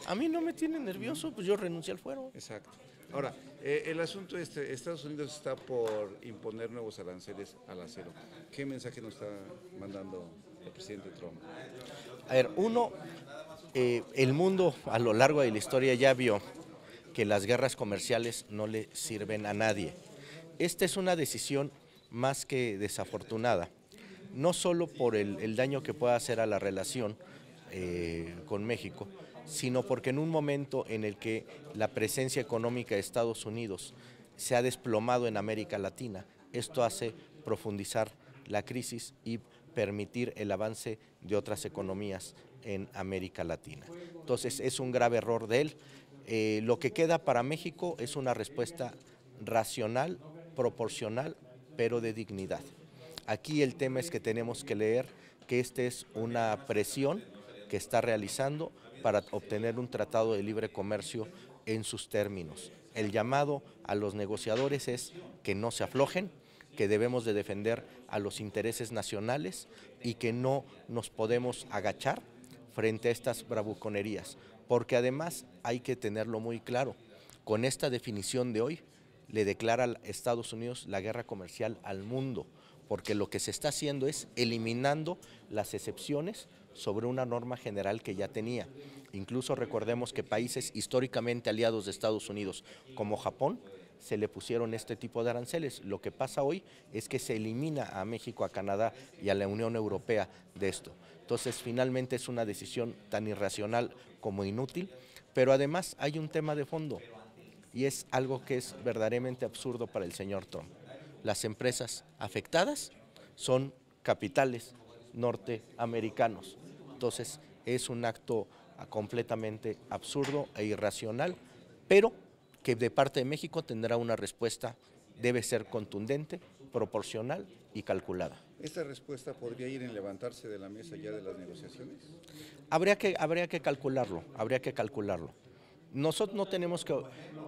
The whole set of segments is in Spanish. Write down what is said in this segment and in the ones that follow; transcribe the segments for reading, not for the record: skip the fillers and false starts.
A mí no me tiene nervioso, pues yo renuncié al fuero. Exacto. Ahora, el asunto Estados Unidos está por imponer nuevos aranceles al acero. ¿Qué mensaje nos está mandando el presidente Trump? A ver, el mundo a lo largo de la historia ya vio que las guerras comerciales no le sirven a nadie. Esta es una decisión más que desafortunada, no solo por el daño que pueda hacer a la relación con México, sino porque en un momento en el que la presencia económica de Estados Unidos se ha desplomado en América Latina, esto hace profundizar la crisis y permitir el avance de otras economías en América Latina. Entonces es un grave error de él. Lo que queda para México es una respuesta racional, proporcional, pero de dignidad. Aquí el tema es que tenemos que leer que esta es una presión que está realizando para obtener un tratado de libre comercio en sus términos. El llamado a los negociadores es que no se aflojen, que debemos de defender a los intereses nacionales y que no nos podemos agachar frente a estas bravuconerías, porque además hay que tenerlo muy claro, con esta definición de hoy le declara a Estados Unidos la guerra comercial al mundo, porque lo que se está haciendo es eliminando las excepciones sobre una norma general que ya tenía. Incluso recordemos que países históricamente aliados de Estados Unidos, como Japón, se le pusieron este tipo de aranceles. Lo que pasa hoy es que se elimina a México, a Canadá y a la Unión Europea de esto. Entonces, finalmente es una decisión tan irracional como inútil, pero además hay un tema de fondo y es algo que es verdaderamente absurdo para el señor Trump. Las empresas afectadas son capitales norteamericanos. Entonces, es un acto completamente absurdo e irracional, pero que de parte de México tendrá una respuesta, debe ser contundente, proporcional y calculada. ¿Esta respuesta podría ir en levantarse de la mesa ya de las negociaciones? Habría que calcularlo, Nosotros no tenemos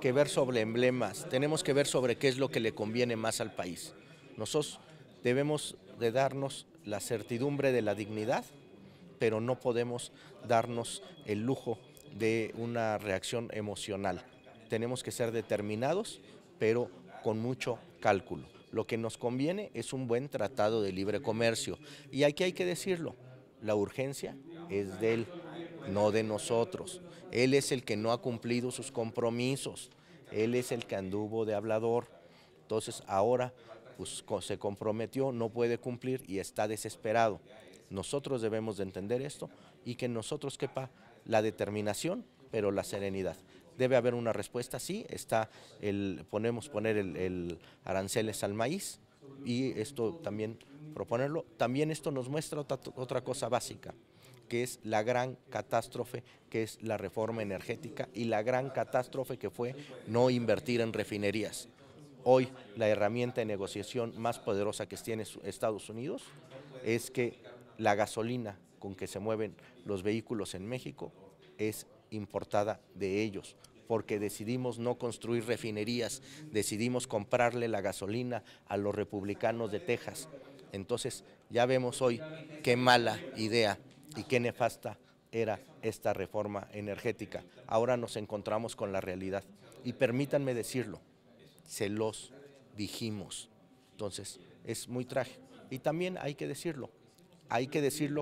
que ver sobre emblemas, tenemos que ver sobre qué es lo que le conviene más al país. Nosotros debemos de darnos la certidumbre de la dignidad, pero no podemos darnos el lujo de una reacción emocional. Tenemos que ser determinados, pero con mucho cálculo. Lo que nos conviene es un buen tratado de libre comercio. Y aquí hay que decirlo, la urgencia es de él, no de nosotros. Él es el que no ha cumplido sus compromisos, él es el que anduvo de hablador. Entonces ahora pues, se comprometió, no puede cumplir y está desesperado. Nosotros debemos de entender esto y que en nosotros quepa la determinación, pero la serenidad. Debe haber una respuesta, sí, poner el aranceles al maíz y esto también proponerlo. También esto nos muestra otra cosa básica, que es la gran catástrofe que es la reforma energética y la gran catástrofe que fue no invertir en refinerías. Hoy la herramienta de negociación más poderosa que tiene Estados Unidos es que la gasolina con que se mueven los vehículos en México es importada de ellos, porque decidimos no construir refinerías, decidimos comprarle la gasolina a los republicanos de Texas. Entonces ya vemos hoy qué mala idea y qué nefasta era esta reforma energética. Ahora nos encontramos con la realidad y permítanme decirlo, se los dijimos. Entonces es muy trágico y también hay que decirlo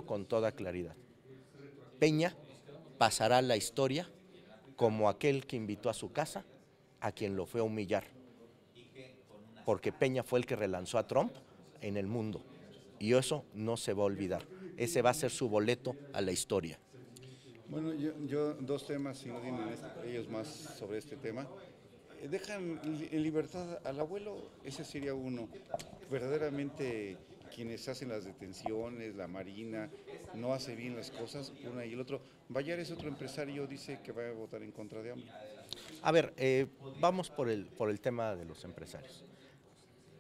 con toda claridad. Peña pasará a la historia como aquel que invitó a su casa a quien lo fue a humillar, porque Peña fue el que relanzó a Trump en el mundo y eso no se va a olvidar. Ese va a ser su boleto a la historia. Bueno, yo dos temas, si no tienen ellos más sobre este tema. ¿Dejan en libertad al abuelo? Ese sería uno. Verdaderamente quienes hacen las detenciones, la Marina, no hace bien las cosas, una y el otro. Bayar es otro empresario, dice que va a votar en contra de AMLO. A ver, vamos por el tema de los empresarios.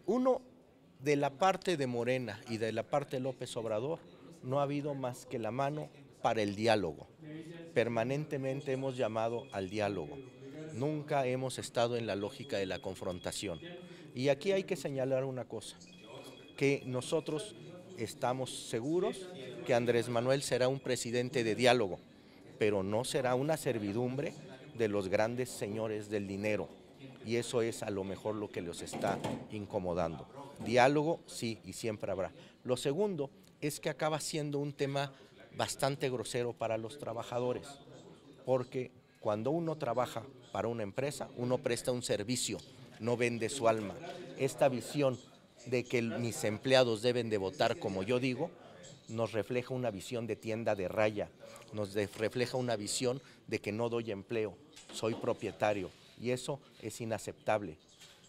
Uno, de la parte de Morena y de la parte de López Obrador, no ha habido más que la mano para el diálogo. Permanentemente hemos llamado al diálogo. Nunca hemos estado en la lógica de la confrontación. Y aquí hay que señalar una cosa, que nosotros estamos seguros que Andrés Manuel será un presidente de diálogo, pero no será una servidumbre de los grandes señores del dinero. Y eso es a lo mejor lo que los está incomodando. Diálogo, sí, y siempre habrá. Lo segundo es que acaba siendo un tema bastante grosero para los trabajadores, porque cuando uno trabaja para una empresa, uno presta un servicio, no vende su alma. Esta visión de que mis empleados deben de votar como yo digo, nos refleja una visión de tienda de raya, nos refleja una visión de que no doy empleo, soy propietario, y eso es inaceptable.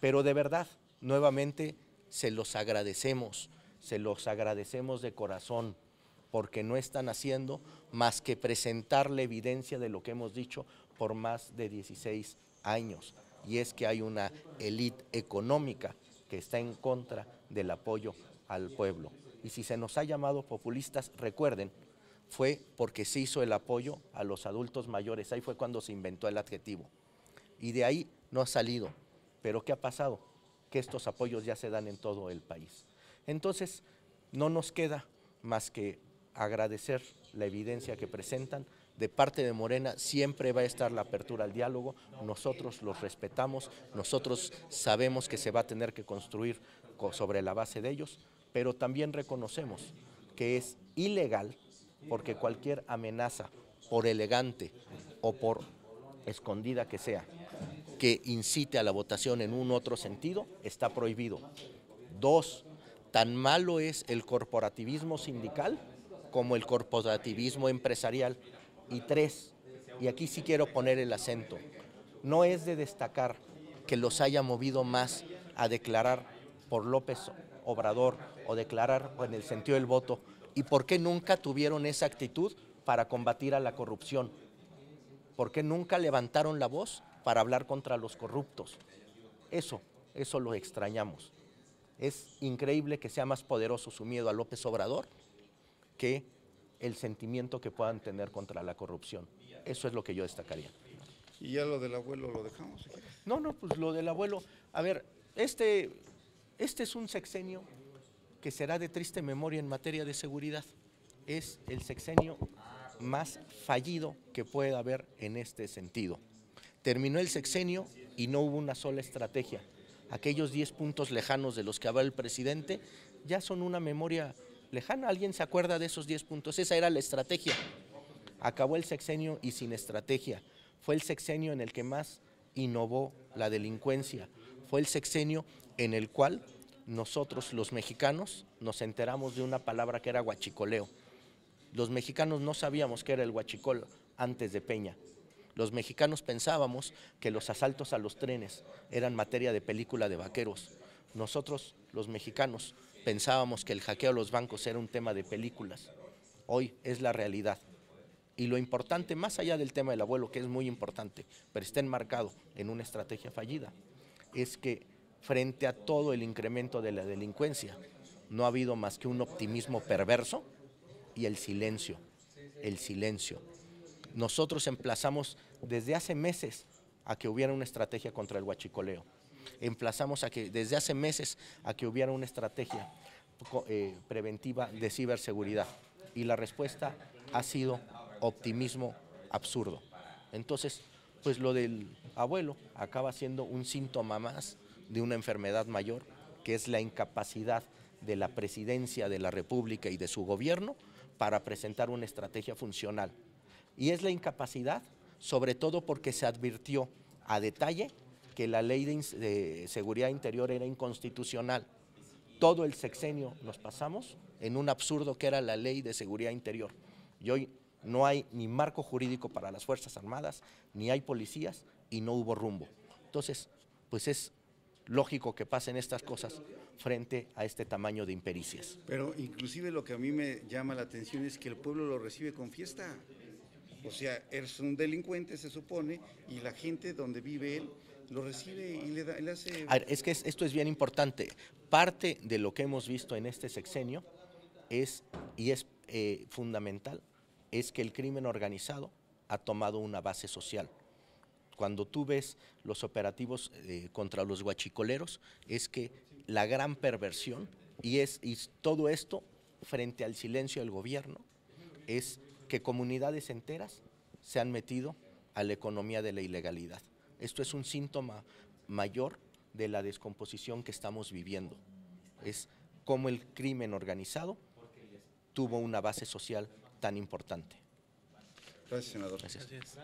Pero de verdad, nuevamente se los agradecemos de corazón, porque no están haciendo más que presentar la evidencia de lo que hemos dicho por más de 16 años, y es que hay una élite económica que está en contra del apoyo al pueblo. Y si se nos ha llamado populistas, recuerden, fue porque se hizo el apoyo a los adultos mayores, ahí fue cuando se inventó el adjetivo. Y de ahí no ha salido. ¿Pero qué ha pasado? Que estos apoyos ya se dan en todo el país. Entonces, no nos queda más que agradecer la evidencia que presentan. De parte de Morena siempre va a estar la apertura al diálogo, nosotros los respetamos, nosotros sabemos que se va a tener que construir sobre la base de ellos, pero también reconocemos que es ilegal, porque cualquier amenaza, por elegante o por escondida que sea, que incite a la votación en un otro sentido, está prohibido. 2, tan malo es el corporativismo sindical como el corporativismo empresarial. Y 3, y aquí sí quiero poner el acento, no es de destacar que los haya movido más a declarar por López Obrador o declarar en el sentido del voto, y por qué nunca tuvieron esa actitud para combatir a la corrupción, por qué nunca levantaron la voz para hablar contra los corruptos. Eso lo extrañamos. Es increíble que sea más poderoso su miedo a López Obrador que el sentimiento que puedan tener contra la corrupción. Eso es lo que yo destacaría. ¿Y ya lo del abuelo lo dejamos? No, pues lo del abuelo, a ver, este es un sexenio que será de triste memoria en materia de seguridad. Es el sexenio más fallido que pueda haber en este sentido. Terminó el sexenio y no hubo una sola estrategia. Aquellos 10 puntos lejanos de los que habla el presidente ya son una memoria lejana. ¿Alguien se acuerda de esos 10 puntos? Esa era la estrategia. Acabó el sexenio y sin estrategia. Fue el sexenio en el que más innovó la delincuencia. Fue el sexenio en el cual nosotros, los mexicanos, nos enteramos de una palabra que era huachicoleo. Los mexicanos no sabíamos qué era el huachicol antes de Peña. Los mexicanos pensábamos que los asaltos a los trenes eran materia de película de vaqueros. Nosotros, los mexicanos, pensábamos que el hackeo a los bancos era un tema de películas. Hoy es la realidad. Y lo importante, más allá del tema del abuelo, que es muy importante, pero está enmarcado en una estrategia fallida, es que frente a todo el incremento de la delincuencia, no ha habido más que un optimismo perverso y el silencio. Nosotros emplazamos desde hace meses a que hubiera una estrategia contra el huachicoleo. Emplazamos desde hace meses a que hubiera una estrategia preventiva de ciberseguridad. Y la respuesta ha sido optimismo absurdo. Entonces, pues lo del abuelo acaba siendo un síntoma más de una enfermedad mayor, que es la incapacidad de la presidencia de la República y de su gobierno para presentar una estrategia funcional. Y es la incapacidad, sobre todo porque se advirtió a detalle que la ley de seguridad interior era inconstitucional. Todo el sexenio nos pasamos en un absurdo que era la ley de seguridad interior. Y hoy no hay ni marco jurídico para las Fuerzas Armadas, ni hay policías y no hubo rumbo. Entonces, pues es lógico que pasen estas cosas frente a este tamaño de impericias. Pero inclusive lo que a mí me llama la atención es que el pueblo lo recibe con fiesta. O sea, es un delincuente, se supone, y la gente donde vive él lo recibe y le hace… A ver, es que esto es bien importante. Parte de lo que hemos visto en este sexenio es fundamental, es que el crimen organizado ha tomado una base social. Cuando tú ves los operativos contra los huachicoleros, es que la gran perversión, y todo esto frente al silencio del gobierno, es que comunidades enteras se han metido a la economía de la ilegalidad. Esto es un síntoma mayor de la descomposición que estamos viviendo. Es cómo el crimen organizado tuvo una base social tan importante. Gracias, senador. Gracias. Gracias.